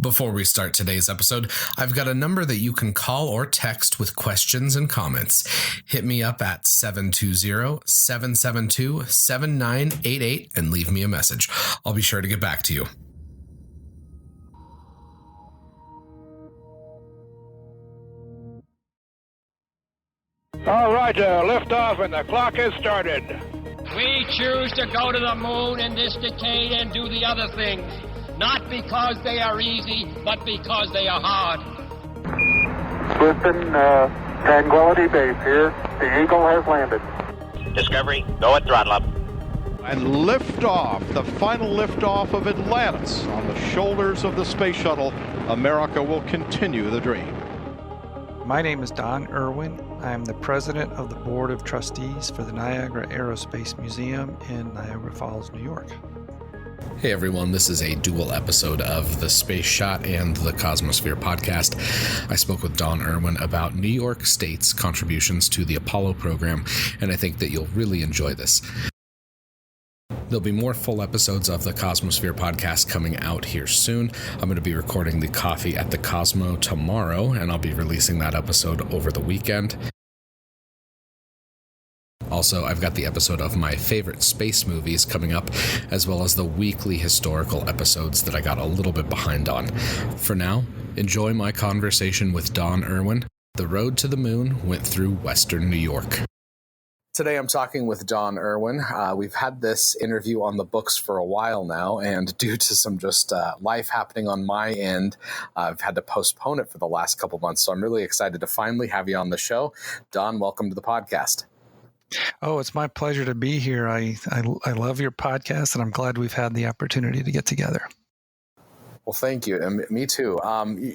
Before we start today's episode, I've got a number that you can call or text with questions and comments. Hit me up at 720-772-7988 and leave me a message. I'll be sure to get back to you. All right, lift off and the clock has started. We choose to go to the moon in this decade and do the other things. Not because they are easy, but because they are hard. Houston, Tranquility Base here. The Eagle has landed. Discovery, go at throttle up. And liftoff, the final liftoff of Atlantis on the shoulders of the space shuttle. America will continue the dream. My name is Don Erwin. I am the president of the Board of Trustees for the Niagara Aerospace Museum in Niagara Falls, New York. Hey everyone, this is a dual episode of the Space Shot and the Cosmosphere podcast. I spoke with Don Erwin about New York State's contributions to the Apollo program, and I think that you'll really enjoy this. There'll be more full episodes of the Cosmosphere podcast coming out here soon. I'm going to be recording the Coffee at the Cosmo tomorrow, and I'll be releasing that episode over the weekend. Also, I've got the episode of my favorite space movies coming up, as well as the weekly historical episodes that I got a little bit behind on. For now, enjoy my conversation with Don Erwin. The road to the moon went through Western New York. Today I'm talking with Don Erwin. We've had this interview on the books for a while now, and due to some just life happening on my end, I've had to postpone it for the last couple months. So I'm really excited to finally have you on the show. Don, welcome to the podcast. Oh, it's my pleasure to be here. I love your podcast, and I'm glad we've had the opportunity to get together. Well, thank you. And me too.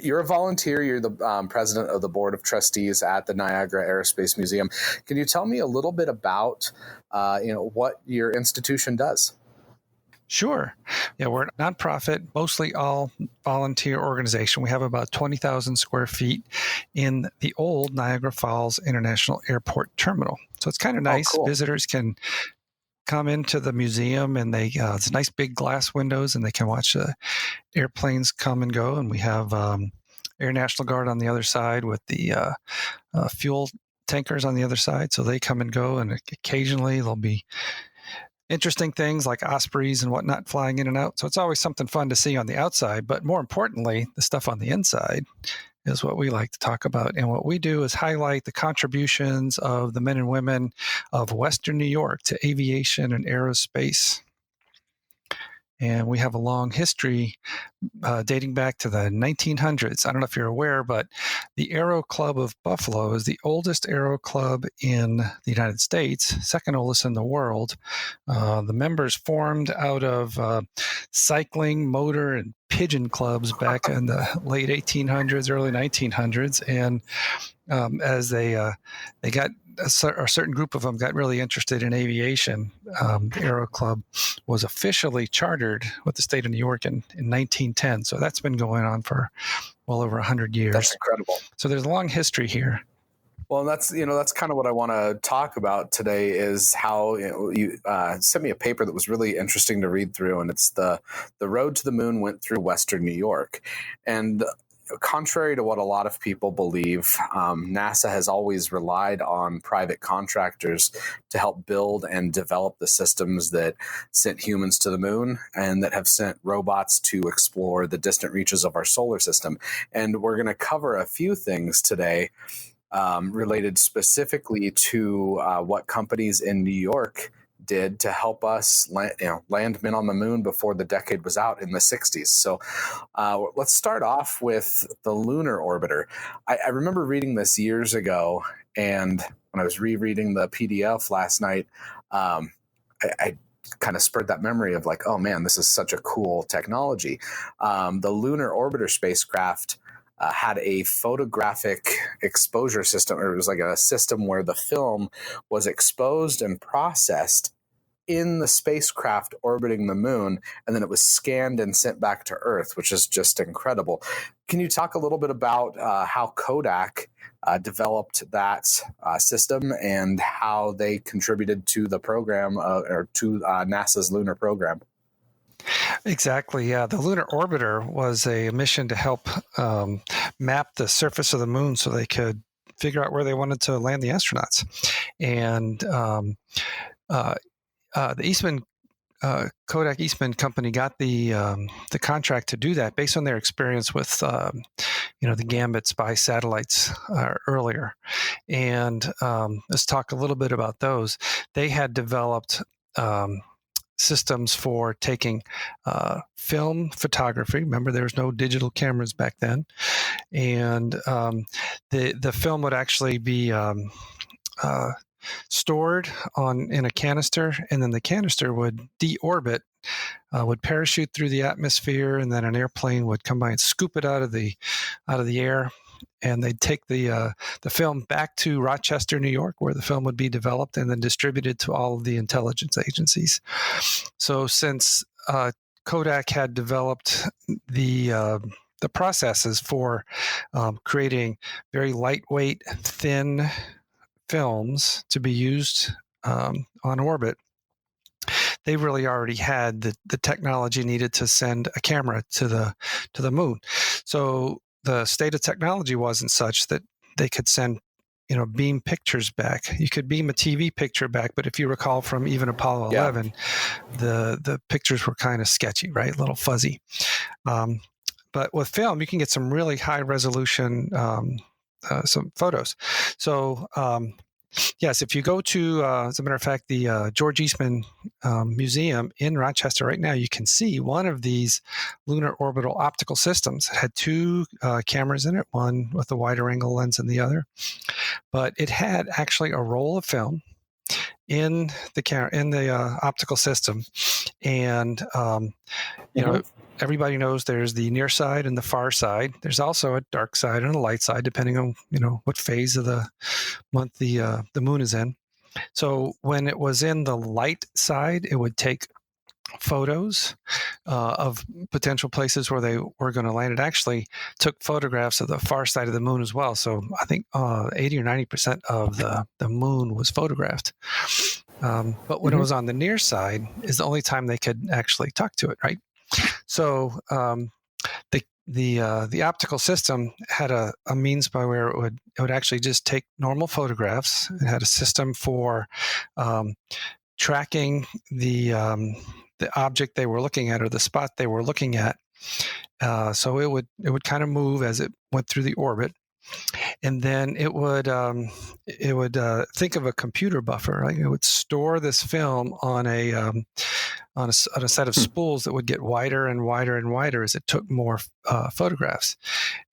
You're a volunteer. You're the president of the Board of Trustees at the Niagara Aerospace Museum. Can you tell me a little bit about what your institution does? Sure. Yeah, we're a nonprofit, mostly all volunteer organization. We have about 20,000 square feet in the old Niagara Falls International Airport Terminal. So it's kind of nice. Oh, cool. Visitors can come into the museum, and it's nice big glass windows, and they can watch airplanes come and go. And we have Air National Guard on the other side with the fuel tankers on the other side. So they come and go, and occasionally there'll be interesting things like ospreys and whatnot flying in and out. So it's always something fun to see on the outside. But more importantly, the stuff on the inside is what we like to talk about. And what we do is highlight the contributions of the men and women of Western New York to aviation and aerospace. And we have a long history dating back to the 1900s. I don't know if you're aware, but the Aero Club of Buffalo is the oldest aero club in the United States, second oldest in the world. The members formed out of cycling, motor, and pigeon clubs back in the late 1800s, early 1900s. And as they got a certain group of them got really interested in aviation, the Aero Club was officially chartered with the state of New York in 1910. So that's been going on for well over 100 years. That's incredible. So there's a long history here. Well, that's kind of what I want to talk about today is how you sent me a paper that was really interesting to read through, and it's the road to the moon went through Western New York. And contrary to what a lot of people believe, NASA has always relied on private contractors to help build and develop the systems that sent humans to the moon and that have sent robots to explore the distant reaches of our solar system. And we're going to cover a few things today related specifically to what companies in New York did to help us land men on the moon before the decade was out in the 60s. So let's start off with the Lunar Orbiter. I remember reading this years ago, and when I was rereading the PDF last night, I kind of spurred that memory of like, oh man, this is such a cool technology. The Lunar Orbiter spacecraft had a photographic exposure system, or it was like a system where the film was exposed and processed in the spacecraft orbiting the moon, and then it was scanned and sent back to Earth, which is just incredible. Can you talk a little bit about how Kodak developed that system and how they contributed to the program or to NASA's lunar program? Exactly. Yeah, the Lunar Orbiter was a mission to help map the surface of the moon so they could figure out where they wanted to land the astronauts. And the Eastman Kodak Eastman company got the contract to do that based on their experience with the Gambit spy satellites earlier. And let's talk a little bit about those. They had developed systems for taking film photography. Remember, there was no digital cameras back then, and the film would actually be stored in a canister, and then the canister would deorbit, would parachute through the atmosphere, and then an airplane would come by and scoop it out of the air, and they'd take the film back to Rochester, New York, where the film would be developed and then distributed to all of the intelligence agencies. So since Kodak had developed the processes for creating very lightweight, thin films to be used on orbit, they really already had the technology needed to send a camera to the moon. So the state of technology wasn't such that they could send beam pictures back. You could beam a TV picture back, but if you recall from even Apollo 11, the pictures were kind of sketchy, right? A little fuzzy. But with film, you can get some really high resolution some photos. So yes, if you go to, as a matter of fact, the George Eastman Museum in Rochester right now, you can see one of these lunar orbital optical systems. It had two cameras in it, one with a wider angle lens and the other. But it had actually a roll of film in the optical system, and everybody knows there's the near side and the far side. There's also a dark side and a light side, depending on what phase of the month the moon is in. So when it was in the light side, it would take photos of potential places where they were going to land. It actually took photographs of the far side of the moon as well. So I think 80 or 90% of the moon was photographed. But when it was on the near side is the only time they could actually talk to it, right? So the optical system had a means by where it would actually just take normal photographs. It had a system for tracking the object they were looking at or the spot they were looking at. So it would kind of move as it went through the orbit, and then it would think of a computer buffer. Right? It would store this film on a set of spools that would get wider and wider and wider as it took more photographs.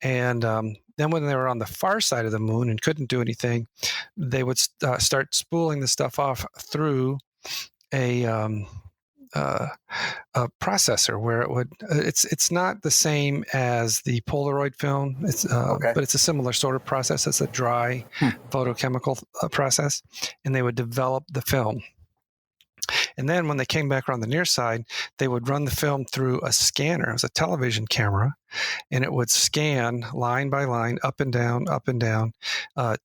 And then when they were on the far side of the moon and couldn't do anything, they would start spooling the stuff off through a processor where it would. It's not the same as the Polaroid film. But it's a similar sort of process. It's a dry photochemical process, and they would develop the film. And then when they came back around the near side, they would run the film through a scanner. It was a television camera, and it would scan line by line, up and down,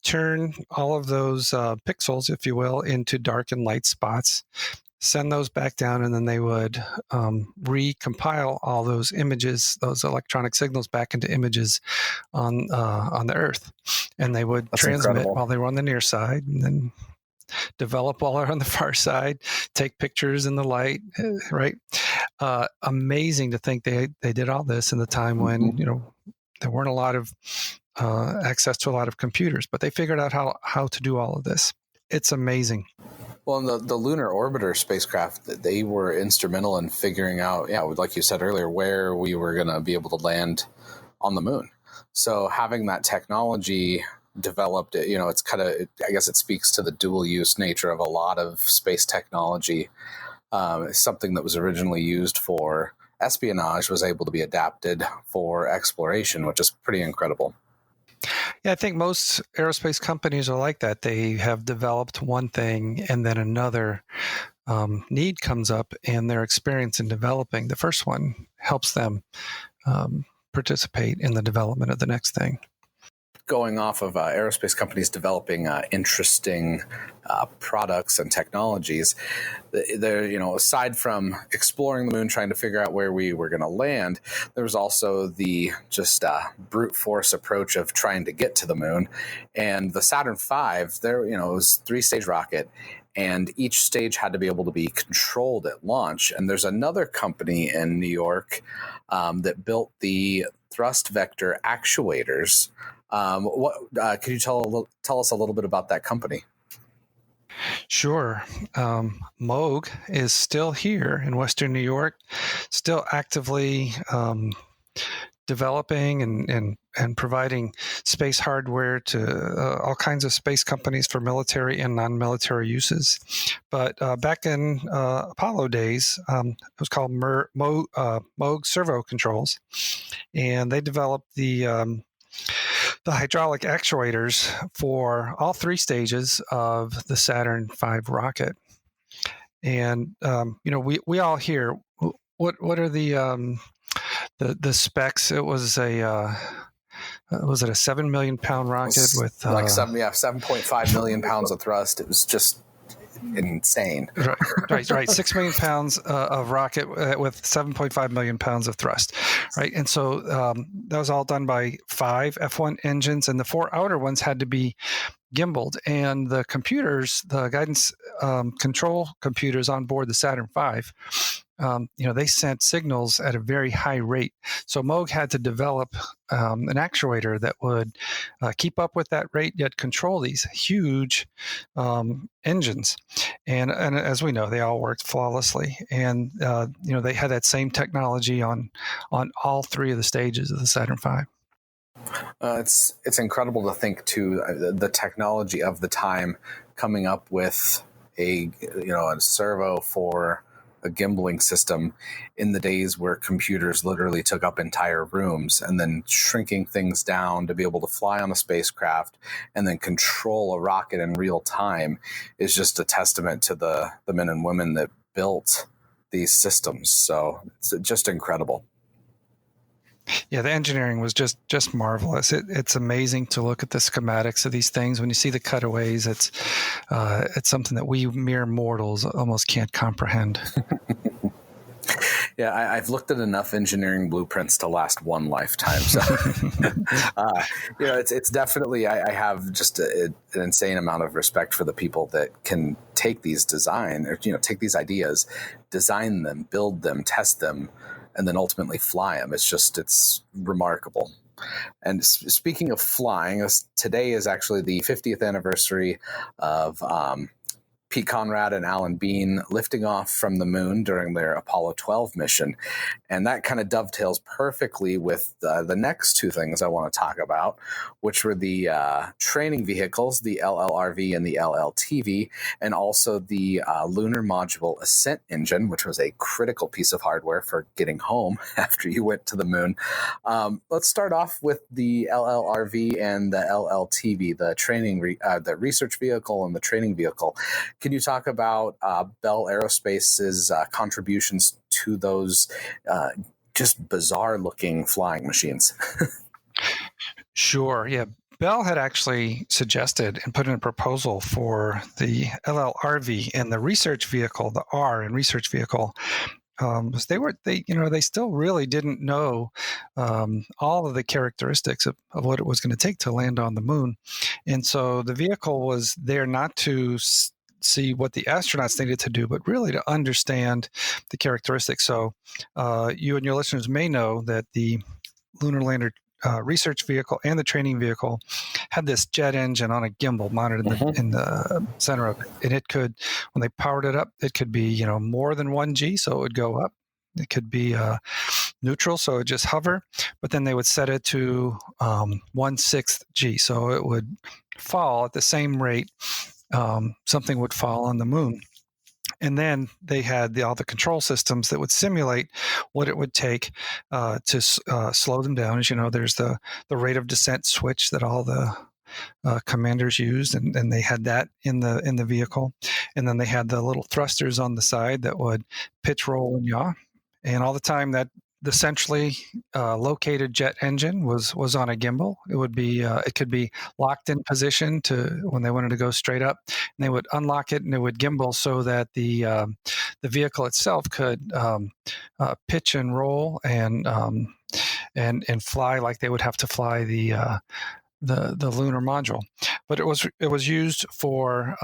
turn all of those pixels, if you will, into dark and light spots, send those back down, and then they would recompile all those images, those electronic signals, back into images on the Earth. And they would transmit incredible. While they were on the near side, and then develop while they're on the far side, take pictures in the light, right? Amazing to think they did all this in the time when, there weren't a lot of access to a lot of computers, but they figured out how to do all of this. It's amazing. Well, the Lunar Orbiter spacecraft, they were instrumental in figuring out, like you said earlier, where we were going to be able to land on the moon. So having that technology developed, it's kind of, I guess it speaks to the dual use nature of a lot of space technology. Something that was originally used for espionage was able to be adapted for exploration, which is pretty incredible. Yeah, I think most aerospace companies are like that. They have developed one thing and then another need comes up, and their experience in developing the first one helps them participate in the development of the next thing. going off of aerospace companies developing interesting products and technologies, there, aside from exploring the moon, trying to figure out where we were going to land, there was also the just brute force approach of trying to get to the moon. And the Saturn V, there, it was 3-stage rocket, and each stage had to be able to be controlled at launch. And there's another company in New York that built the thrust vector actuators. Could you tell us a little bit about that company? Sure. Moog is still here in Western New York, still actively developing and providing space hardware to all kinds of space companies for military and non-military uses. But back in Apollo days, it was called Moog Servo Controls, and they developed the hydraulic actuators for all 3 stages of the Saturn V rocket. And we all hear what are the specs? It was a 7 million pound rocket with 7.5 million pounds of thrust. It was just insane. Right. 6 million pounds of rocket with 7.5 million pounds of thrust. Right. And so that was all done by 5 F1 engines, and the 4 outer ones had to be gimbaled. And the computers, the guidance control computers on board the Saturn V, they sent signals at a very high rate. So Moog had to develop an actuator that would keep up with that rate, yet control these huge engines. And as we know, they all worked flawlessly. And they had that same technology on all 3 of the stages of the Saturn V. It's incredible to think too, the technology of the time coming up with a servo for a gimbaling system in the days where computers literally took up entire rooms, and then shrinking things down to be able to fly on a spacecraft and then control a rocket in real time is just a testament to the men and women that built these systems. So it's just incredible. Yeah, the engineering was just marvelous. It's amazing to look at the schematics of these things. When you see the cutaways, it's something that we mere mortals almost can't comprehend. Yeah, I've looked at enough engineering blueprints to last one lifetime. So, it's definitely, I have just an insane amount of respect for the people that can take these take these ideas, design them, build them, test them, and then ultimately fly them. It's remarkable. And speaking of flying, today is actually the 50th anniversary of Pete Conrad and Alan Bean lifting off from the moon during their Apollo 12 mission. And that kind of dovetails perfectly with the next 2 things I want to talk about, which were the training vehicles, the LLRV and the LLTV, and also the Lunar Module ascent engine, which was a critical piece of hardware for getting home after you went to the moon. Let's start off with the LLRV and the LLTV, the training, the research vehicle and the training vehicle. Can you talk about Bell Aerospace's contributions to those just bizarre-looking flying machines? Sure. Yeah. Bell had actually suggested and put in a proposal for the LLRV and the research vehicle, the R in research vehicle. They still really didn't know all of the characteristics of what it was going to take to land on the moon. And so the vehicle was there not to see what the astronauts needed to do, but really to understand the characteristics. So you and your listeners may know that the lunar lander research vehicle and the training vehicle had this jet engine on a gimbal mounted in the center of it. And it could, when they powered it up, it could be, more than 1 G, so it would go up. It could be neutral, so it would just hover, but then they would set it to 1/6 G, so it would fall at the same rate something would fall on the moon. And then they had all the control systems that would simulate what it would take to slow them down. As you know, there's the rate of descent switch that all the commanders used, and they had that in the vehicle. And then they had the little thrusters on the side that would pitch, roll, and yaw. And all the time that the centrally located jet engine was on a gimbal. It could be locked in position to when they wanted to go straight up, and they would unlock it and it would gimbal so that the vehicle itself could pitch and roll and fly like they would have to fly the lunar module. But it was used for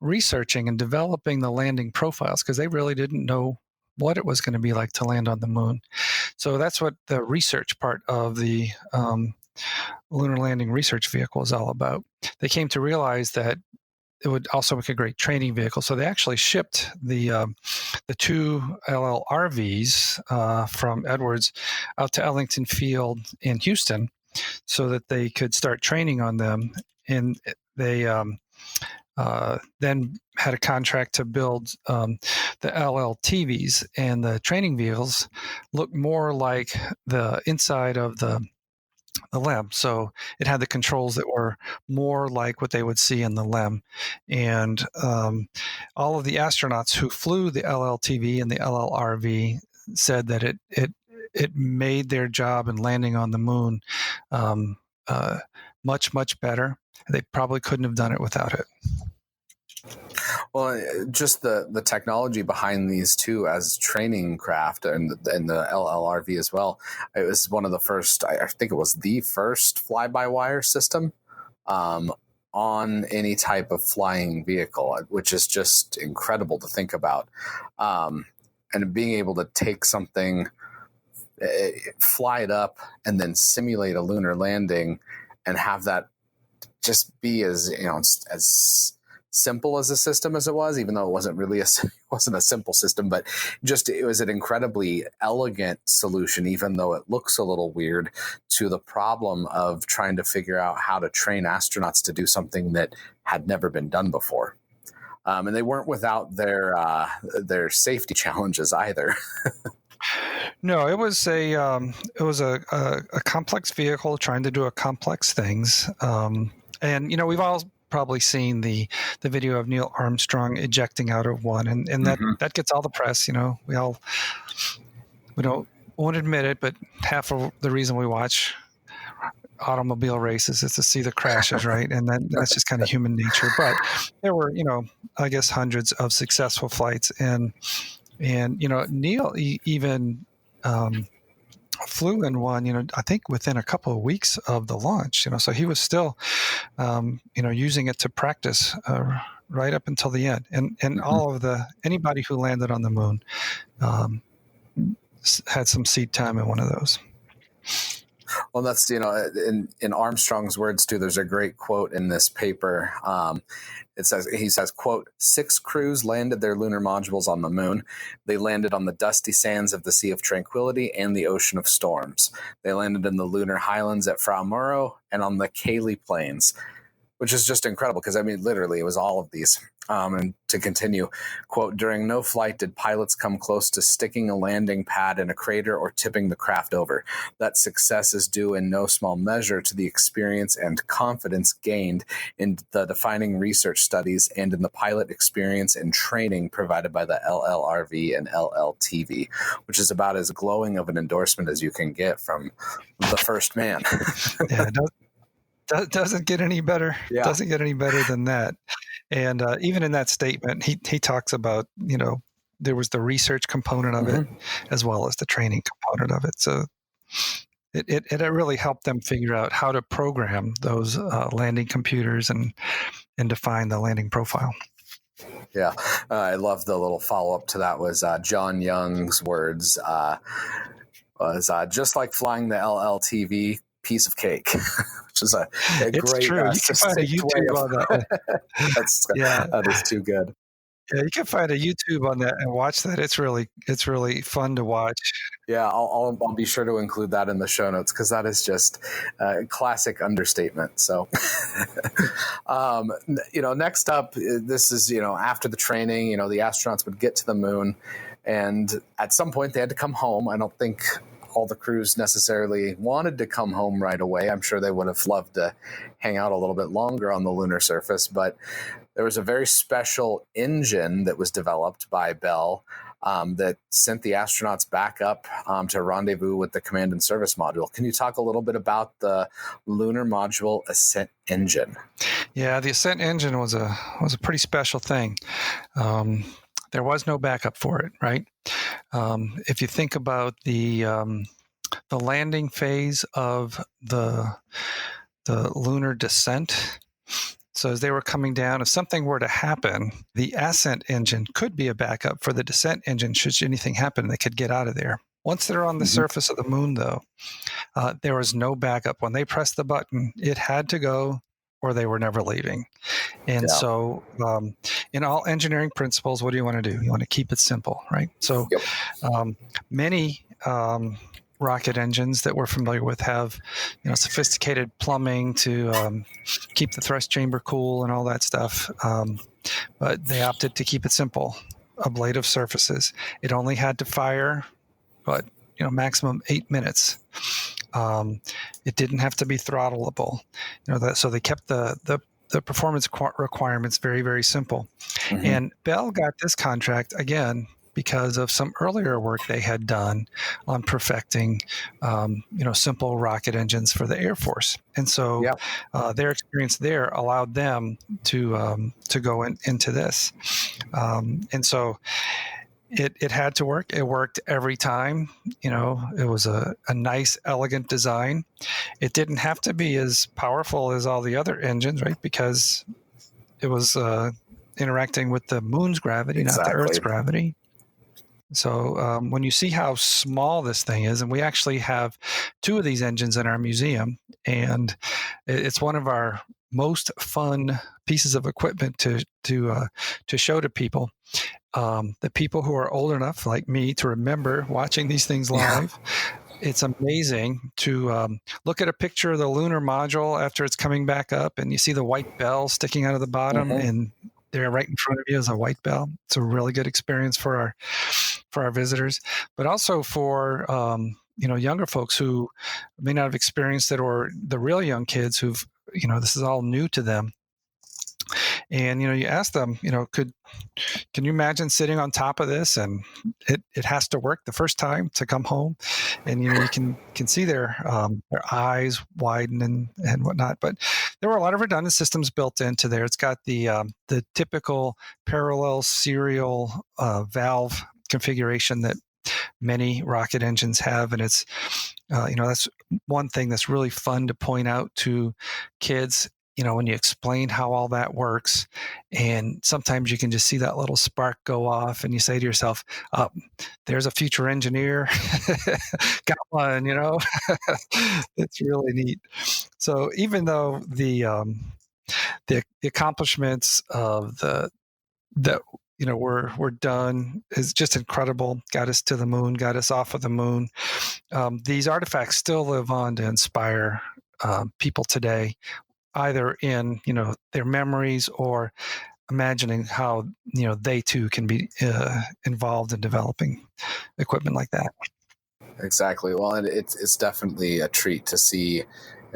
researching and developing the landing profiles, because they really didn't know what it was going to be like to land on the moon. So that's what the research part of the lunar landing research vehicle is all about. They came to realize that it would also make a great training vehicle. So they actually shipped the two LLRVs from Edwards out to Ellington Field in Houston, so that they could start training on them. And they then had a contract to build the LLTVs, and the training vehicles looked more like the inside of the LEM. So it had the controls that were more like what they would see in the LEM. And all of the astronauts who flew the LLTV and the LLRV said that it made their job in landing on the moon much, much better. They probably couldn't have done it without it. Well, just the technology behind these two as training craft, and the LLRV as well. It was one of the first, I think it was the first fly-by-wire system on any type of flying vehicle, which is just incredible to think about. And being able to take something, fly it up, and then simulate a lunar landing, and have that just be as simple as a system as it was, even though it wasn't a simple system, but just it was an incredibly elegant solution, even though it looks a little weird, to the problem of trying to figure out how to train astronauts to do something that had never been done before. And they weren't without their safety challenges either. No, it was a complex vehicle trying to do a complex things. And we've all probably seen the video of Neil Armstrong ejecting out of one, and that gets all the press. We won't admit it, but half of the reason we watch automobile races is to see the crashes, right? And that's just kind of human nature. But there were, I guess, hundreds of successful flights, and Neil even flew in one, I think within a couple of weeks of the launch, so he was still, using it to practice right up until the end. And all of anybody who landed on the moon had some seat time in one of those. Well, that's, in Armstrong's words too, there's a great quote in this paper. He says, quote, 6 crews landed their lunar modules on the moon. They landed on the dusty sands of the Sea of Tranquility and the Ocean of Storms. They landed in the lunar highlands at Frau Muro and on the Cayley Plains, which is just incredible because, literally it was all of these. And to continue, quote, during no flight did pilots come close to sticking a landing pad in a crater or tipping the craft over. That success is due in no small measure to the experience and confidence gained in the defining research studies and in the pilot experience and training provided by the LLRV and LLTV, which is about as glowing of an endorsement as you can get from the first man. Yeah, doesn't get any better. Yeah. Doesn't get any better than that. And even in that statement, he talks about, there was the research component of it as well as the training component of it. So it really helped them figure out how to program those landing computers and define the landing profile. Yeah, I love the little follow-up to that was John Young's words was just like flying the LLTV, piece of cake, which is a great. True. You can find a YouTube on that one. That is too good. Yeah, you can find a YouTube on that and watch that. It's really fun to watch. Yeah, I'll be sure to include that in the show notes because that is just a classic understatement. So, next up, this is after the training, the astronauts would get to the moon, and at some point they had to come home. I don't think all the crews necessarily wanted to come home right away. I'm sure they would have loved to hang out a little bit longer on the lunar surface, but there was a very special engine that was developed by Bell that sent the astronauts back up to rendezvous with the Command and Service Module. Can you talk a little bit about the Lunar Module ascent engine? Yeah, the ascent engine was a pretty special thing. There was no backup for it, right? If you think about the landing phase of the lunar descent, so as they were coming down, if something were to happen, the ascent engine could be a backup for the descent engine should anything happen. They could get out of there. Once they're on the surface of the moon, though, there was no backup. When they pressed the button, it had to go or they were never leaving. And so in all engineering principles, what do you want to do? You want to keep it simple, right? So many rocket engines that we're familiar with have, sophisticated plumbing to keep the thrust chamber cool and all that stuff. But they opted to keep it simple. Ablative surfaces. It only had to fire, maximum 8 minutes. It didn't have to be throttleable. So they kept the performance requirements very, very simple. And Bell got this contract again because of some earlier work they had done on perfecting, simple rocket engines for the Air Force. And so their experience there allowed them to go into this. And so it had to work. It worked every time. It was a nice, elegant design. It didn't have to be as powerful as all the other engines, right? Because it was interacting with the moon's gravity, not the Earth's gravity. So when you see how small this thing is, and we actually have 2 of these engines in our museum, and it's one of our most fun pieces of equipment to show to people. The people who are old enough, like me, to remember watching these things live. It's amazing to look at a picture of the lunar module after it's coming back up, and you see the white bell sticking out of the bottom, and there right in front of you is a white bell. It's a really good experience for our visitors, but also for younger folks who may not have experienced it, or the real young kids who've this is all new to them. And you ask them, can you imagine sitting on top of this, and it has to work the first time to come home, and you can see their eyes widen and whatnot. But there were a lot of redundant systems built into there. It's got the typical parallel serial valve configuration that many rocket engines have, and it's that's one thing that's really fun to point out to kids. When you explain how all that works, and sometimes you can just see that little spark go off, and you say to yourself, there's a future engineer. Got one, It's really neat. So even though the accomplishments of we're done is just incredible, got us to the moon, got us off of the moon, these artifacts still live on to inspire people today, either in their memories or imagining how they too can be involved in developing equipment like that. Exactly. Well, and it's definitely a treat to see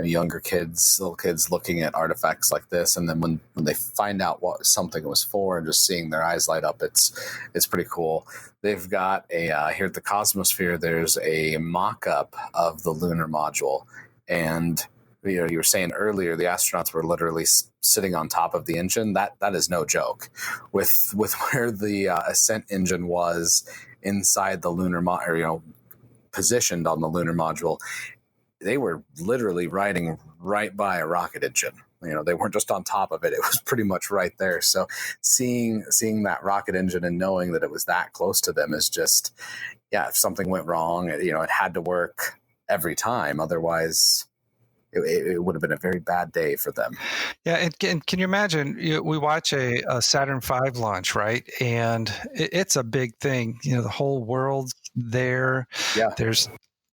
younger kids, little kids, looking at artifacts like this, and then when they find out what something was for, and just seeing their eyes light up, it's pretty cool. They've got a here at the Cosmosphere. There's a mock-up of the lunar module, and you were saying earlier, the astronauts were literally sitting on top of the engine. That is no joke. With where the ascent engine was inside the lunar positioned on the lunar module, they were literally riding right by a rocket engine. They weren't just on top of it. It was pretty much right there. So seeing that rocket engine and knowing that it was that close to them is just, if something went wrong, it had to work every time. Otherwise, it would have been a very bad day for them. Yeah, and can you imagine? We watch a Saturn V launch, right? And it's a big thing. The whole world's there. Yeah. There's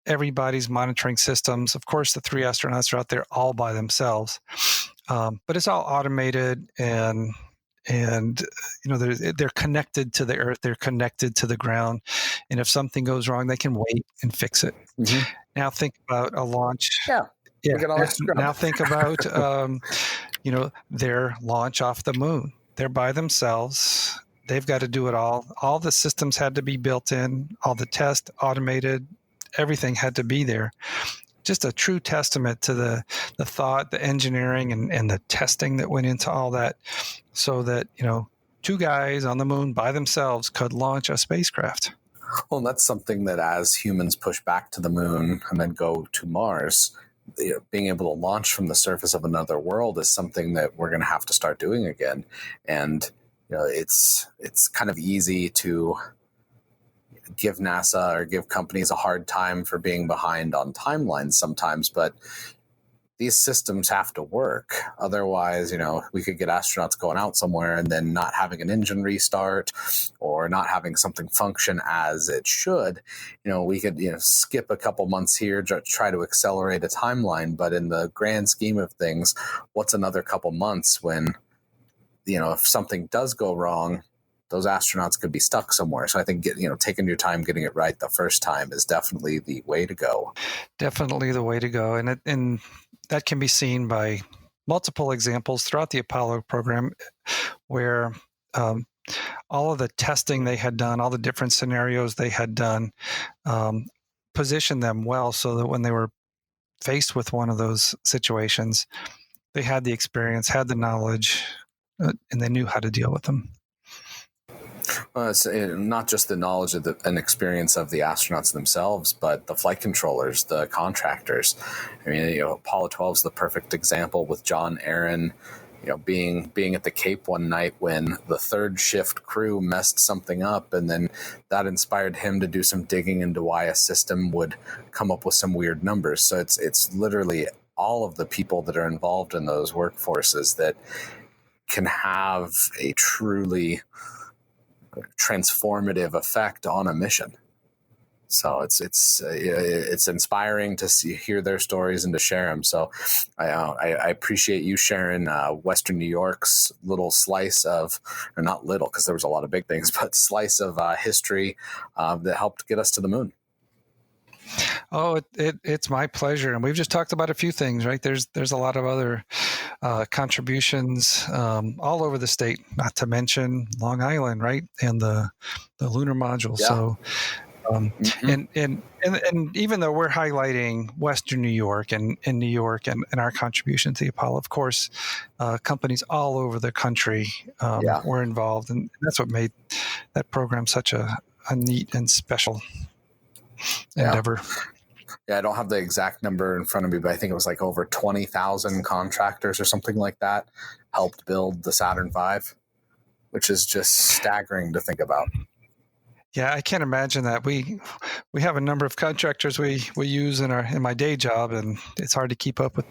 everybody's monitoring systems. Of course, the 3 astronauts are out there all by themselves, but it's all automated, and they're connected to the Earth. They're connected to the ground, and if something goes wrong, they can wait and fix it. Now think about a launch. Yeah. Now think about, their launch off the moon. They're by themselves. they've got to do it all. All the systems had to be built in, all the tests automated, everything had to be there. Just a true testament to the thought, the engineering, and the testing that went into all that, so that, two guys on the moon by themselves could launch a spacecraft. Well, and that's something that as humans push back to the moon and then go to Mars, being able to launch from the surface of another world is something that we're going to have to start doing again. And it's kind of easy to give NASA or give companies a hard time for being behind on timelines sometimes, but these systems have to work. Otherwise, we could get astronauts going out somewhere and then not having an engine restart or not having something function as it should. We could, skip a couple months here, try to accelerate a timeline. But in the grand scheme of things, what's another couple months when, if something does go wrong, those astronauts could be stuck somewhere. So I think, taking your time getting it right the first time is definitely the way to go. Definitely the way to go. And that can be seen by multiple examples throughout the Apollo program where all of the testing they had done, all the different scenarios they had done, positioned them well so that when they were faced with one of those situations, they had the experience, had the knowledge, and they knew how to deal with them. It's not just the knowledge of and experience of the astronauts themselves, but the flight controllers, the contractors. I mean, Apollo 12 is the perfect example with Don Erwin, being at the Cape one night when the third shift crew messed something up, and then that inspired him to do some digging into why a system would come up with some weird numbers. So it's literally all of the people that are involved in those workforces that can have a truly transformative effect on a mission. So it's inspiring to hear their stories and to share them. So I appreciate you sharing Western New York's little slice of, or not little because there was a lot of big things, but slice of history that helped get us to the moon. Oh, it's my pleasure. And we've just talked about a few things, right? There's a lot of other contributions all over the state, not to mention Long Island, right? And the Lunar Module. Yeah. So, and even though we're highlighting Western New York and New York and our contribution to the Apollo, of course, companies all over the country were involved. And that's what made that program such a neat and special endeavor. Yeah, I don't have the exact number in front of me, but I think it was like over 20,000 contractors or something like that helped build the Saturn V, which is just staggering to think about. Yeah, I can't imagine that. We have a number of contractors we use in my day job, and it's hard to keep up with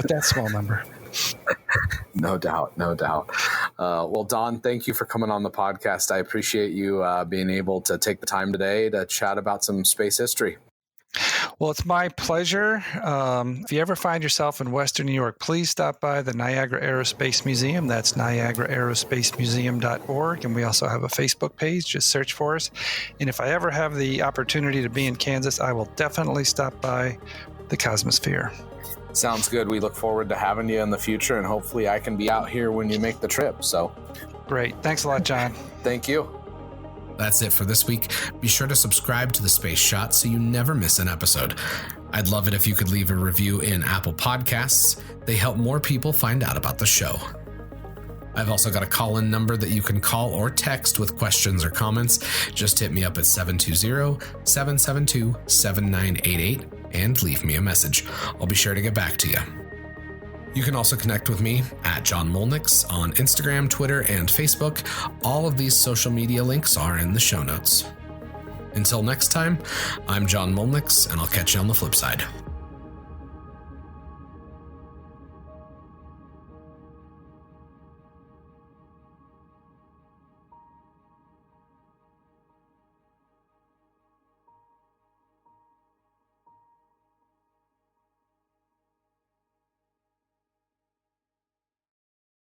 that small number. No doubt. Well, Don, thank you for coming on the podcast. I appreciate you being able to take the time today to chat about some space history. Well, it's my pleasure. If you ever find yourself in Western New York, please stop by the Niagara Aerospace Museum. That's niagaraaerospacemuseum.org. And we also have a Facebook page. Just search for us. And if I ever have the opportunity to be in Kansas, I will definitely stop by the Cosmosphere. Sounds good. We look forward to having you in the future, and hopefully I can be out here when you make the trip. So great. Thanks a lot, John. Thank you. That's it for this week. Be sure to subscribe to The Space Shot so you never miss an episode. I'd love it if you could leave a review in Apple Podcasts. They help more people find out about the show. I've also got a call-in number that you can call or text with questions or comments. Just hit me up at 720-772-7988 and leave me a message. I'll be sure to get back to you. You can also connect with me at John Molnix on Instagram, Twitter, and Facebook. All of these social media links are in the show notes. Until next time, I'm John Molnix, and I'll catch you on the flip side.